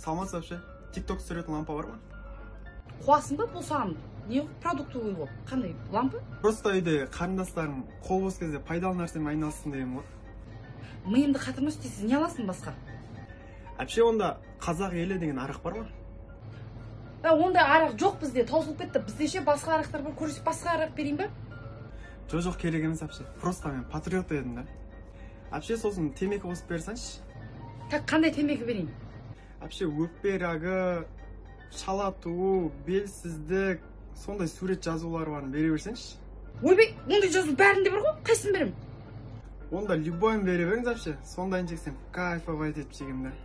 саламатсыз вообще? Тикток түсіретін лампа бар ма? Қуасың ба, бұл саған не продуктовый болып? Қандай лампа? Просто үйде қарындастарым қол бос кезде пайдалы нәрсемен айналыссын деген ғой. Миымды қатырма істейсіз, не аласың басқа? Вообще онда қазақ елі деген арақ бар ма? Ондай арақ жоқ бізде, таусылып кетті. Бізде ше басқа арақтар бар, көрсек басқа арақ берейін ба? Жоқ керек емес вообще. Просто мен патриот едім да. Вообще сосын темекі қосып берсаңшы. Так, қандай темекі берейін? Вообще өкпе рагы, шалату, белсіздік, сондай сурет жазулары барын бере берсеңші. Ойбай, ондай жазу бәрінде бар ғой, қайсын берем? Онда любойын бере беріңіз вообще. Сондайын жексем кайфовать етіп жегенде.